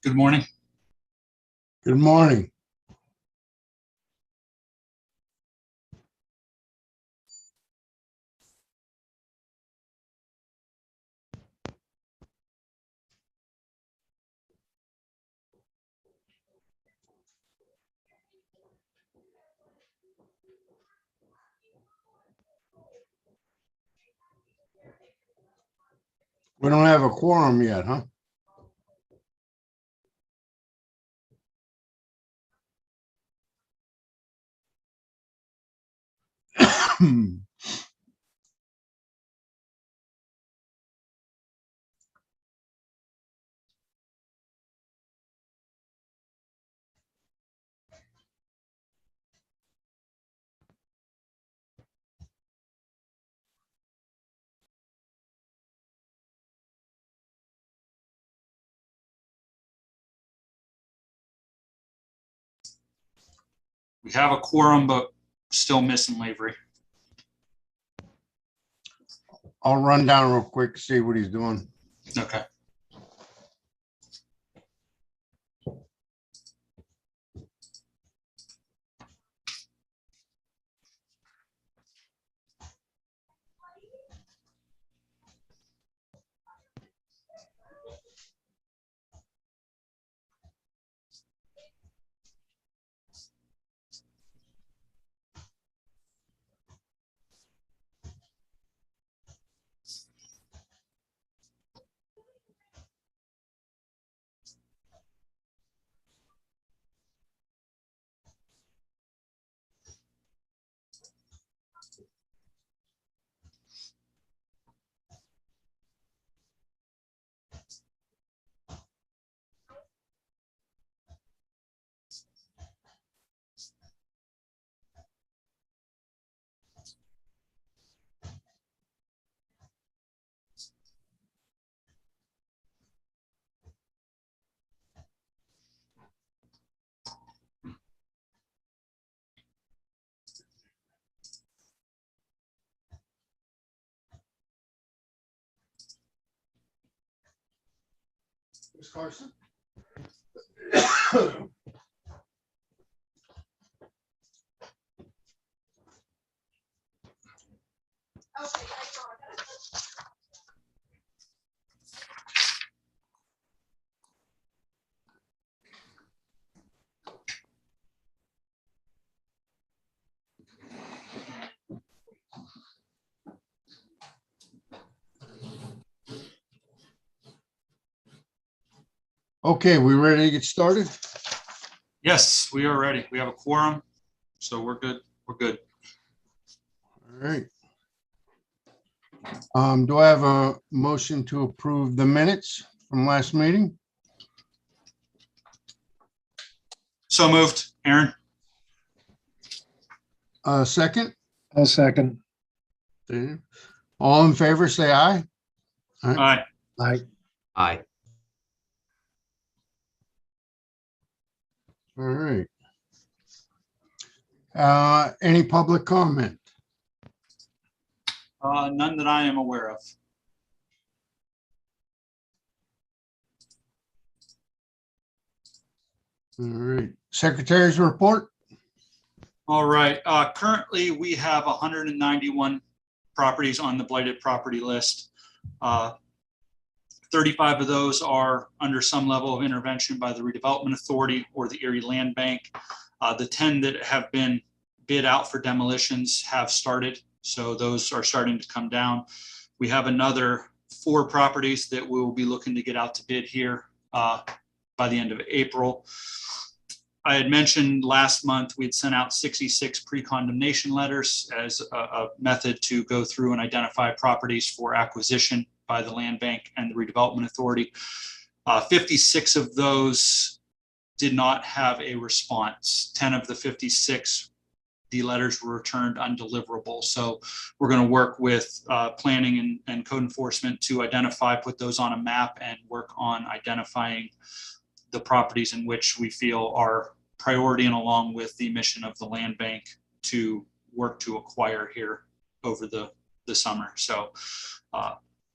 Good morning. Good morning. We don't have a quorum yet, huh? We have a quorum, but still missing Lavery. I'll run down real quick, see what he's doing. Okay. Ms. Carson? Okay, we ready to get started? Yes, we are ready. We have a quorum, so we're good. We're good. All right. Do I have a motion to approve the minutes from last meeting? So moved. Aaron? Second? I'll second. Dave? All in favor, say aye. Aye. Aye. Aye. All right. Any public comment? None that I am aware of. All right. Secretary's report? All right. Currently, we have 191 properties on the blighted property list. 35 of those are under some level of intervention by the Redevelopment Authority or the Erie Land Bank. The 10 that have been bid out for demolitions have started, so those are starting to come down. We have another 4 properties that we will be looking to get out to bid here by the end of April. I had mentioned last month we'd sent out 66 pre-condemnation letters as a method to go through and identify properties for acquisition by the Land Bank and the Redevelopment Authority. 56 of those did not have a response. 10 of the 56, the letters were returned undeliverable. So we're going to work with planning and code enforcement to identify, put those on a map and work on identifying the properties in which we feel are priority and along with the mission of the Land Bank to work to acquire here over the summer. So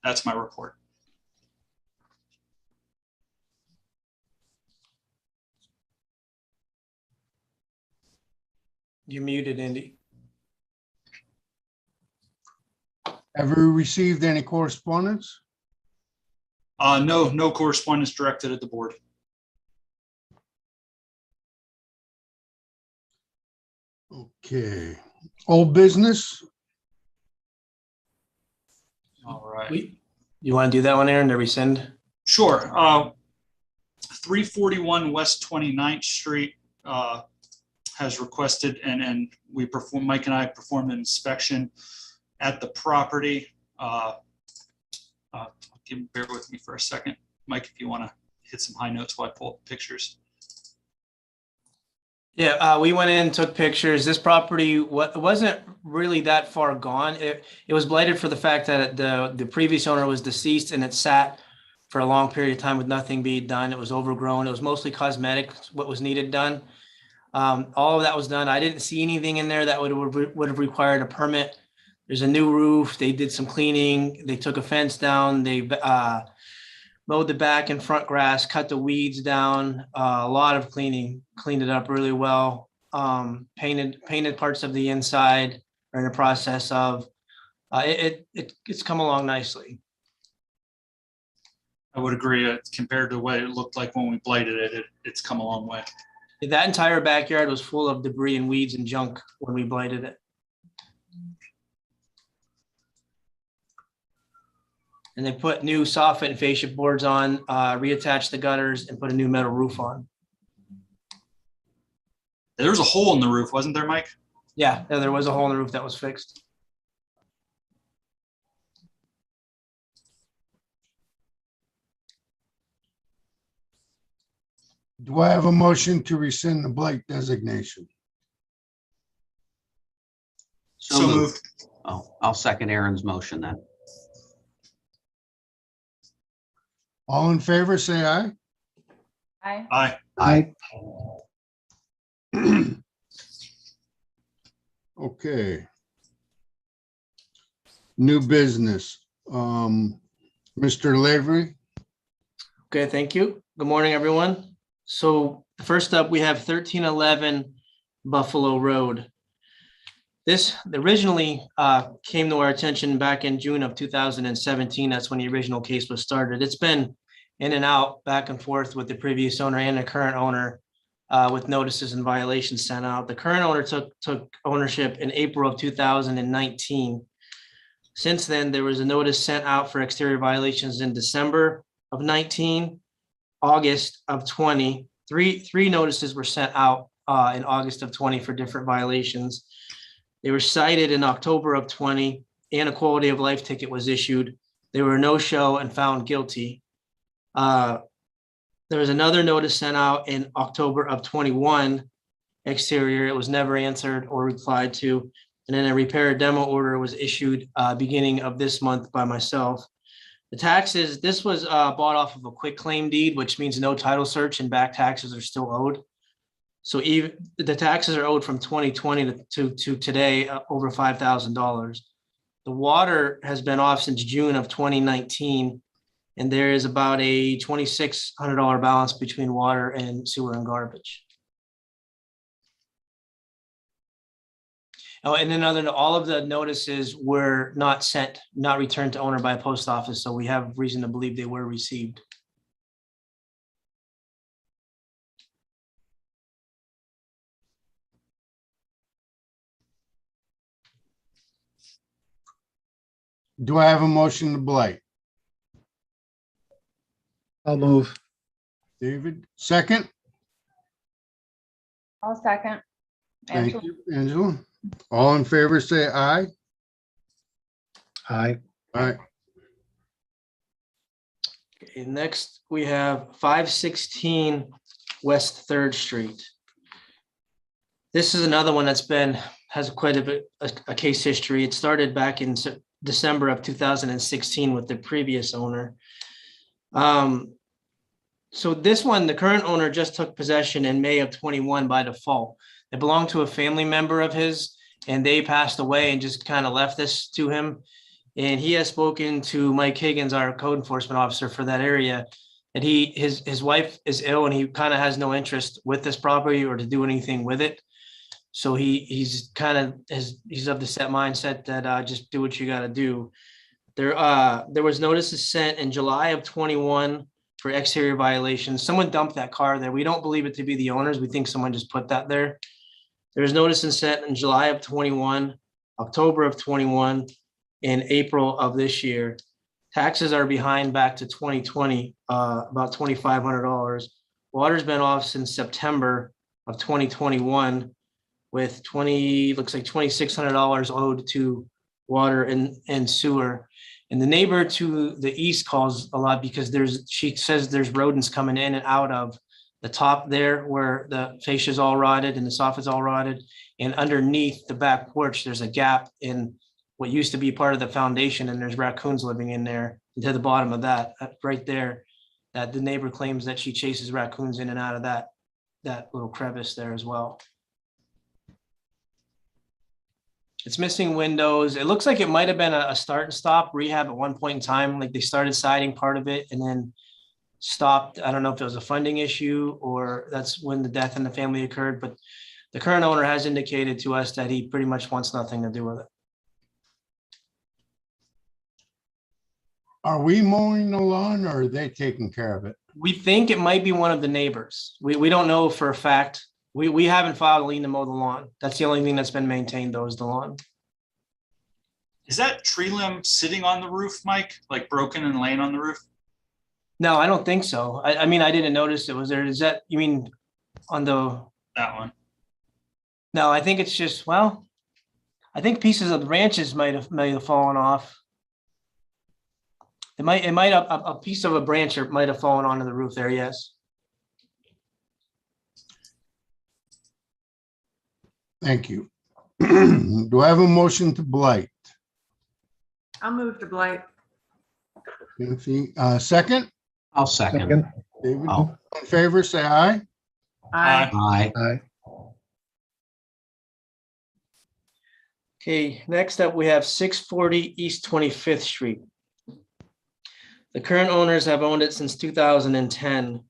that's my report. You're muted, Andy. Have we received any correspondence? No correspondence directed at the board. Okay. Old business? All right. You want to do that one, Aaron, to rescind? Sure. 341 West 29th Street has requested, and Mike and I performed an inspection at the property. Bear with me for a second. Mike, if you want to hit some high notes while I pull up pictures. Yeah, we went in, took pictures. This property wasn't really that far gone. It was blighted for the fact that the previous owner was deceased and it sat for a long period of time with nothing being done. It was overgrown. It was mostly cosmetic, what was needed done. All of that was done. I didn't see anything in there that would have required a permit. There's a new roof. They did some cleaning. They took a fence down. They mowed the back and front grass, cut the weeds down, a lot of cleaning, cleaned it up really well. Painted parts of the inside, are in the process of. It's come along nicely. I would agree. Compared to what it looked like when we blighted it, it's come a long way. That entire backyard was full of debris and weeds and junk when we blighted it. And they put new soffit and fascia boards on, reattached the gutters, and put a new metal roof on. There was a hole in the roof, wasn't there, Mike? Yeah, there was a hole in the roof that was fixed. Do I have a motion to rescind the blight designation? So moved. Oh, I'll second Aaron's motion then. All in favor, say aye. Aye. Aye. Okay. New business. Mr. Lavery? Okay, thank you. Good morning, everyone. So first up, we have 1311 Buffalo Road. This originally came to our attention back in June of 2017. That's when the original case was started. It's been in and out, back and forth with the previous owner and the current owner with notices and violations sent out. The current owner took ownership in April of 2019. Since then, there was a notice sent out for exterior violations in December of 19, August of 20. Three notices were sent out in August of 20 for different violations. They were cited in October of 20, and a quality of life ticket was issued. They were no-show and found guilty. There was another notice sent out in October of 21, exterior. It was never answered or replied to. And then a repair demo order was issued beginning of this month by myself. The taxes, this was bought off of a quick claim deed, which means no title search and back taxes are still owed. So even the taxes are owed from 2020 to today, over $5,000. The water has been off since June of 2019, and there is about a $2,600 balance between water and sewer and garbage. Oh, and then all of the notices were not sent, not returned to owner by a post office, so we have reason to believe they were received. Do I have a motion to blight? I'll move. David, second? I'll second. Thank Angela. you, Angela. All in favor, say aye. Aye. Aye. Okay, next, we have 516 West 3rd Street. This is another one has quite a bit a case history. It started back in December of 2016 with the previous owner. So this one, the current owner just took possession in May of 21 by default. It belonged to a family member of his, and they passed away and just kind of left this to him. And he has spoken to Mike Higgins, our code enforcement officer for that area, and his wife is ill and he kind of has no interest with this property or to do anything with it. So he's kind of he's of the set mindset that just do what you got to do. There was notices sent in July of 21 for exterior violations. Someone dumped that car there. We don't believe it to be the owners. We think someone just put that there. There's notices sent in July of 21, October of 21, and April of this year. Taxes are behind back to 2020, about $2,500. Water's been off since September of 2021 with looks like $2,600 owed to water and sewer. And the neighbor to the east calls a lot because she says there's rodents coming in and out of the top there where the fascia is all rotted and the soffit's all rotted. And underneath the back porch, there's a gap in what used to be part of the foundation, and there's raccoons living in there. And to the bottom of that, right there, that the neighbor claims that she chases raccoons in and out of that little crevice there as well. It's missing windows. It looks like it might have been a start and stop rehab at one point in time. Like they started siding part of it and then stopped. I don't know if it was a funding issue or that's when the death in the family occurred, but the current owner has indicated to us that he pretty much wants nothing to do with it. Are we mowing the lawn or are they taking care of it? We think it might be one of the neighbors. We don't know for a fact. We haven't filed a lien to mow the lawn. That's the only thing that's been maintained though is the lawn. Is that tree limb sitting on the roof, Mike, like broken and laying on the roof? No, I don't think so. I mean, I didn't notice it was there. Is that, you mean on the, That one. no, I think it's just, well, I think pieces of the branches might have fallen off. It might a piece of a branch might have fallen onto the roof there. Yes. Thank you. Do I have a motion to blight? I'll move to blight. Nancy, second? I'll second. David, Oh. all in favor, say aye. Aye. Aye. Aye. Okay, next up, we have 640 East 25th Street. The current owners have owned it since 2010.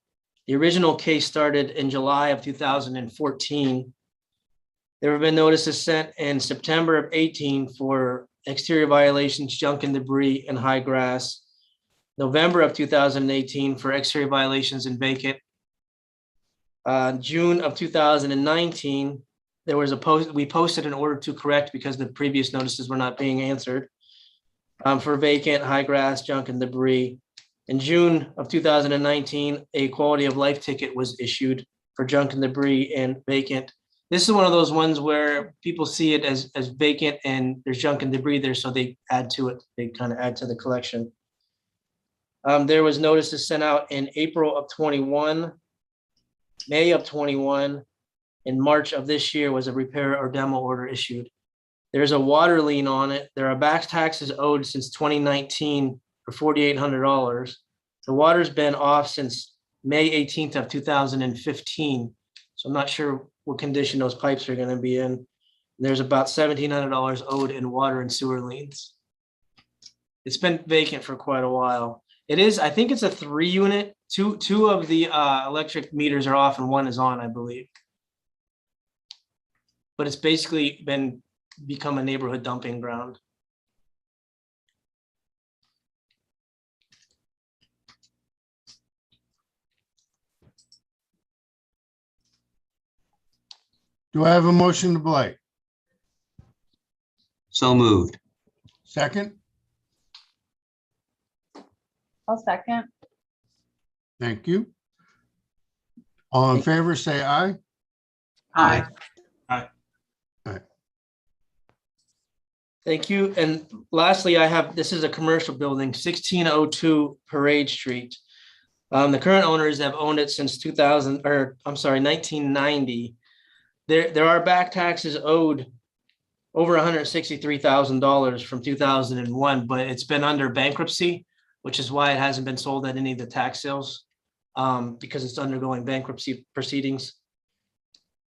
The original case started in July of 2014. There have been notices sent in September of 18 for exterior violations, junk and debris, and high grass. November of 2018 for exterior violations and vacant. June of 2019, there was we posted an order to correct because the previous notices were not being answered for vacant, high grass, junk and debris. In June of 2019, a quality of life ticket was issued for junk and debris and vacant. This is one of those ones where people see it as vacant and there's junk and debris there, so they add to it. They kind of add to the collection. There was notices sent out in April of 21, May of 21, in March of this year was a repair or demo order issued. There's a water lien on it. There are back taxes owed since 2019 for $4,800. The water's been off since May 18th of 2015. So I'm not sure what condition those pipes are going to be in. There's about $1,700 owed in water and sewer liens. It's been vacant for quite a while. It is, I think it's a 3-unit. Two of the electric meters are off and one is on, I believe. But it's basically become a neighborhood dumping ground. Do I have a motion to blight? So moved. Second? I'll second. Thank you. All in favor, say aye. Aye. Thank you. And lastly, this is a commercial building, 1602 Parade Street. The current owners have owned it since 1990. There are back taxes owed over $163,000 from 2001, but it's been under bankruptcy, which is why it hasn't been sold at any of the tax sales because it's undergoing bankruptcy proceedings.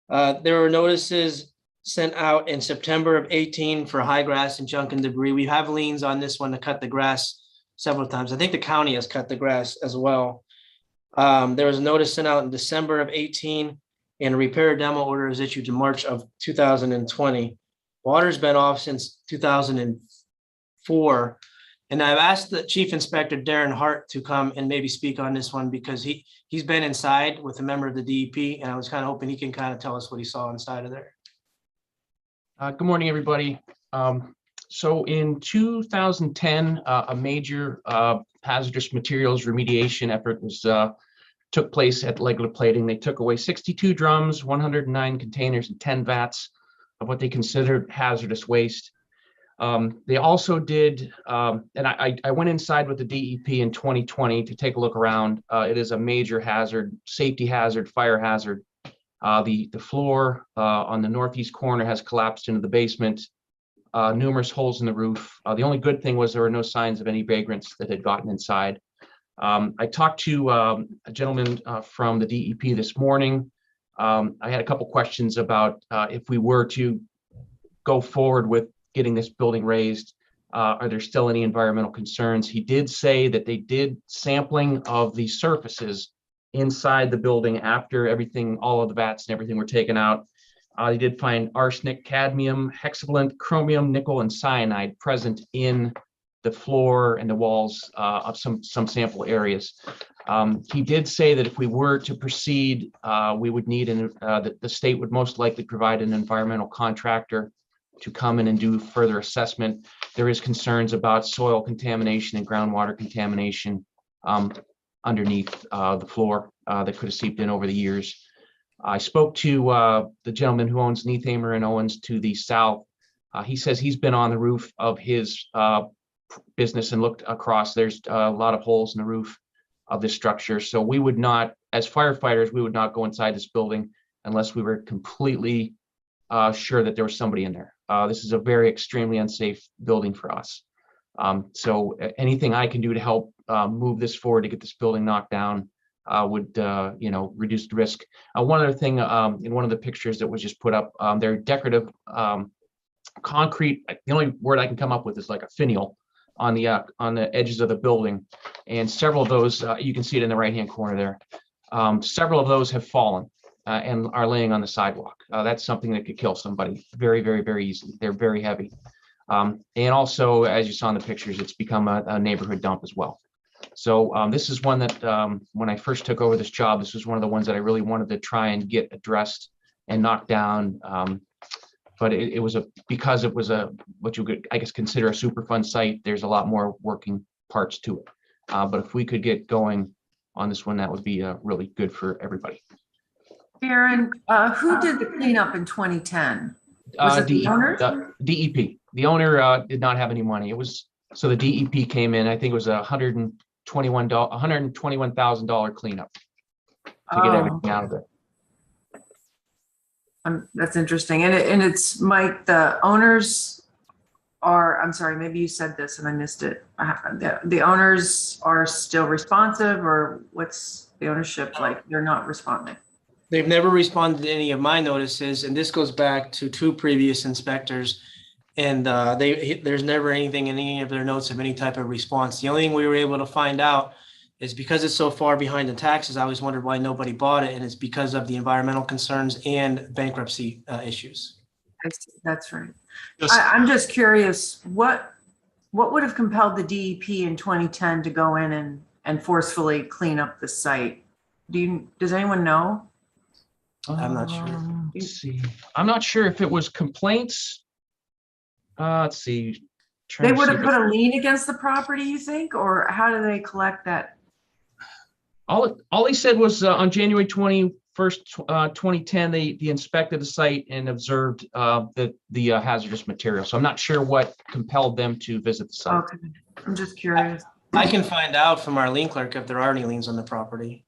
There were notices sent out in September of 18 for high grass and junk and debris. We have liens on this one to cut the grass several times. I think the county has cut the grass as well. There was a notice sent out in December of 18 and a repair demo order is issued in March of 2020. Water's been off since 2004. And I've asked the Chief Inspector Darren Hart to come and maybe speak on this one because he's been inside with a member of the DEP, and I was kind of hoping he can kind of tell us what he saw inside of there. Good morning, everybody. So in 2010, a major hazardous materials remediation effort took place at Blighted plating. They took away 62 drums, 109 containers, and 10 vats of what they considered hazardous waste. They also did, and I went inside with the DEP in 2020 to take a look around. It is a major hazard, safety hazard, fire hazard. The floor on the northeast corner has collapsed into the basement, numerous holes in the roof. The only good thing was there were no signs of any vagrants that had gotten inside. I talked to a gentleman from the DEP this morning. I had a couple questions about if we were to go forward with getting this building raised, are there still any environmental concerns? He did say that they did sampling of the surfaces inside the building after everything, all of the vats and everything were taken out. They did find arsenic, cadmium, hexavalent, chromium, nickel, and cyanide present in the floor and the walls of some sample areas. He did say that if we were to proceed, we would need the state would most likely provide an environmental contractor to come in and do further assessment. There is concerns about soil contamination and groundwater contamination underneath the floor that could have seeped in over the years. I spoke to the gentleman who owns Neathamer and Owens to the south. He says he's been on the roof of his business and looked across. There's a lot of holes in the roof of this structure. So we would not, as firefighters, we would not go inside this building unless we were completely sure that there was somebody in there. This is a very extremely unsafe building for us. So anything I can do to help move this forward to get this building knocked down would reduce the risk. One other thing, in one of the pictures that was just put up, they're decorative concrete. The only word I can come up with is like a finial on the edges of the building, and several of those you can see it in the right hand corner there. Several of those have fallen and are laying on the sidewalk. That's something that could kill somebody very, very, very easily. They're very heavy. And also, as you saw in the pictures, it's become a neighborhood dump as well. So this is one that when I first took over this job, this was one of the ones that I really wanted to try and get addressed and knocked down. But it was because it was what you could, I guess, consider a Superfund site. There's a lot more working parts to it. But if we could get going on this one, that would be really good for everybody. Aaron, who did the cleanup in 2010? Was it the owner? DEP. The owner did not have any money. It was, so the DEP came in, I think it was $121,000 cleanup to get everything out of it. That's interesting. And it's Mike, the owners are, I'm sorry, maybe you said this and I missed it. The owners are still responsive, or what's the ownership like? They're not responding. They've never responded to any of my notices, and this goes back to 2 previous inspectors. And there's never anything in any of their notes of any type of response. The only thing we were able to find out is because it's so far behind in taxes, I always wondered why nobody bought it, and it's because of the environmental concerns and bankruptcy issues. That's right. I'm just curious, what would have compelled the DEP in 2010 to go in and forcefully clean up the site? Does anyone know? I'm not sure. Let's see. I'm not sure if it was complaints. Let's see. They would have put a lien against the property, you think, or how do they collect that? All he said was on January 21st, 2010, they inspected the site and observed the hazardous material. So I'm not sure what compelled them to visit the site. Okay, I'm just curious. I can find out from our lien clerk if there are any liens on the property.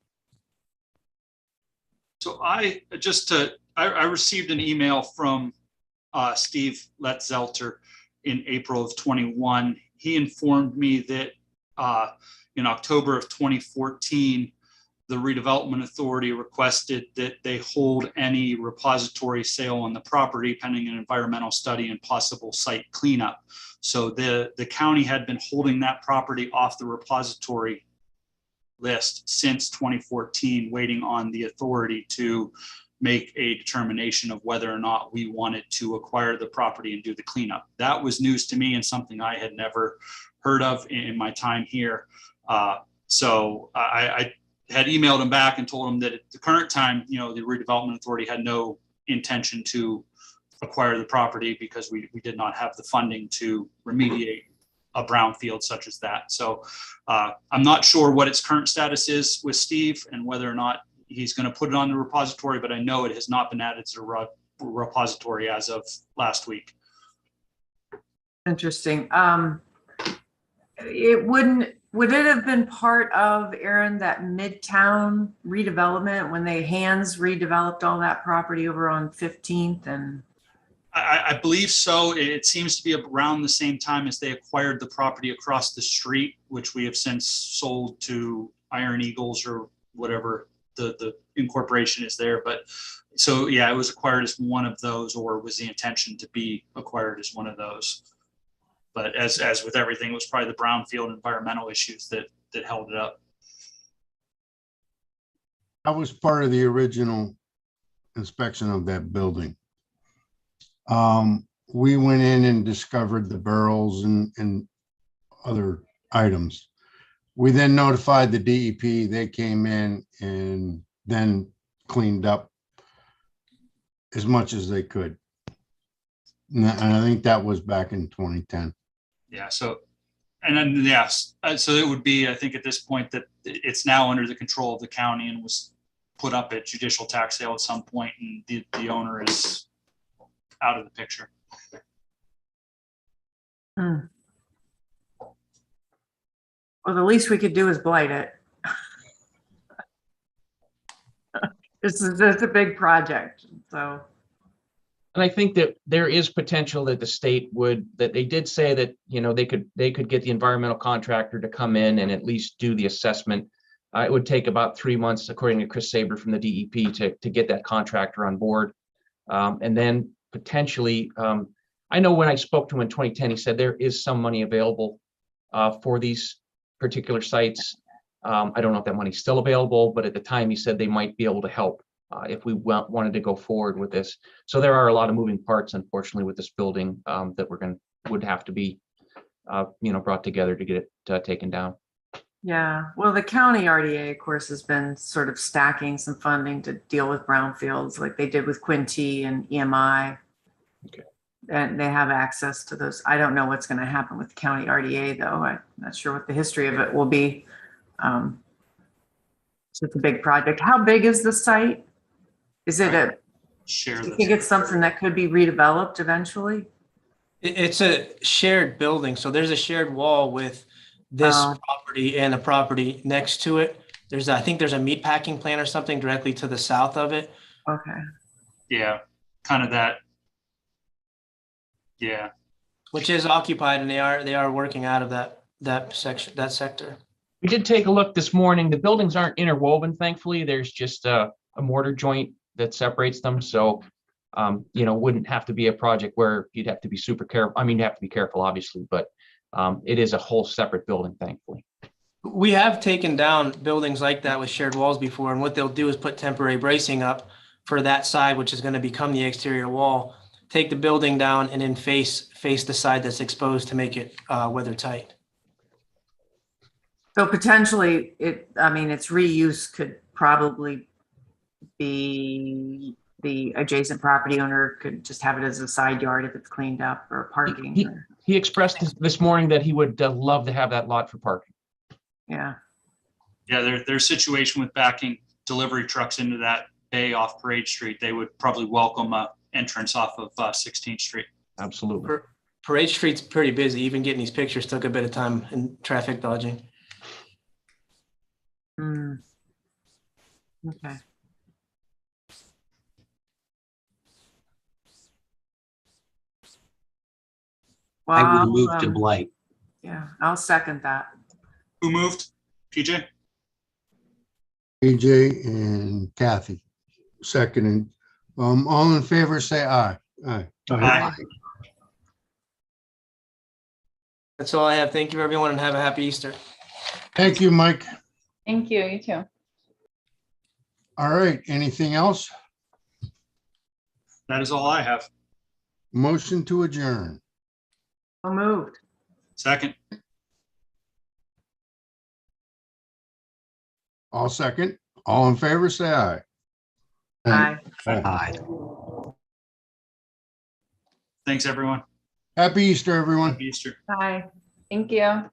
So I received an email from Steve Letzelter in April of 21. He informed me that in October of 2014, the Redevelopment Authority requested that they hold any repository sale on the property pending an environmental study and possible site cleanup. So the county had been holding that property off the repository list since 2014, waiting on the authority to make a determination of whether or not we wanted to acquire the property and do the cleanup. That was news to me and something I had never heard of in my time here. So I had emailed him back and told him that at the current time, the redevelopment authority had no intention to acquire the property because we did not have the funding to remediate a brownfield such as that. So I'm not sure what its current status is with Steve and whether or not he's going to put it on the repository, but I know it has not been added to the repository as of last week. Interesting. Would it have been part of, Aaron, that Midtown redevelopment when Hands redeveloped all that property over on 15th and? I believe so. It seems to be around the same time as they acquired the property across the street, which we have since sold to Iron Eagles or whatever the incorporation is there. But so, yeah, it was acquired as one of those, or was the intention to be acquired as one of those. But as with everything, it was probably the brownfield environmental issues that held it up. I was part of the original inspection of that building. We went in and discovered the barrels and other items. We then notified the DEP. They came in and then cleaned up as much as they could. And I think that was back in 2010. Yeah. So, and then, yes, so it would be, I think at this point that it's now under the control of the county and was put up at judicial tax sale at some point, and the owner is out of the picture. Well, the least we could do is blight it. This is a big project, so. And I think that there is potential that the state that they did say that, they could get the environmental contractor to come in and at least do the assessment. It would take about 3 months, according to Chris Saber from the DEP, to get that contractor on board. And then potentially, I know when I spoke to him in 2010, he said there is some money available for these particular sites. I don't know if that money's still available, but at the time he said they might be able to help if we wanted to go forward with this. So there are a lot of moving parts, unfortunately, with this building that would have to be, brought together to get it taken down. Yeah, well, the county RDA, of course, has been sort of stacking some funding to deal with brownfields like they did with Quinty and EMI. Okay. And they have access to those. I don't know what's going to happen with the county RDA, though. I'm not sure what the history of it will be. So it's a big project. How big is the site? Is it Share do you this. think it's something that could be redeveloped eventually? It's a shared building, so there's a shared wall with this Oh. property and a property next to it. I think there's a meat packing plant or something directly to the south of it. Okay. Yeah, kind of that. Yeah. Which is occupied, and they are working out of that sector. We did take a look this morning. The buildings aren't interwoven, thankfully. There's just a mortar joint that separates them. So, wouldn't have to be a project where you'd have to be super careful. I mean, you have to be careful, obviously, but it is a whole separate building, thankfully. We have taken down buildings like that with shared walls before, and what they'll do is put temporary bracing up for that side, which is going to become the exterior wall. Take the building down and then face the side that's exposed to make it weather tight. So potentially its reuse could probably be the adjacent property owner could just have it as a side yard if it's cleaned up, or parking. He expressed this morning that he would love to have that lot for parking. Yeah. Yeah, their situation with backing delivery trucks into that bay off Parade Street, they would probably welcome a entrance off of 16th Street. Absolutely. Parade Street's pretty busy. Even getting these pictures took a bit of time in traffic dodging. Okay. Well, I would move to blight. yeah, I'll second that. Who moved? PJ? AJ and Kathy, seconding. All in favor, say aye. Aye. Aye. That's all I have. Thank you, everyone, and have a happy Easter. Thank you, Mike. Thank you. You too. All right, anything else? That is all I have. Motion to adjourn. So moved. Second. All second. All in favor, say aye. Aye. Aye. Thanks, everyone. Happy Easter, everyone. Happy Easter. Bye. Thank you.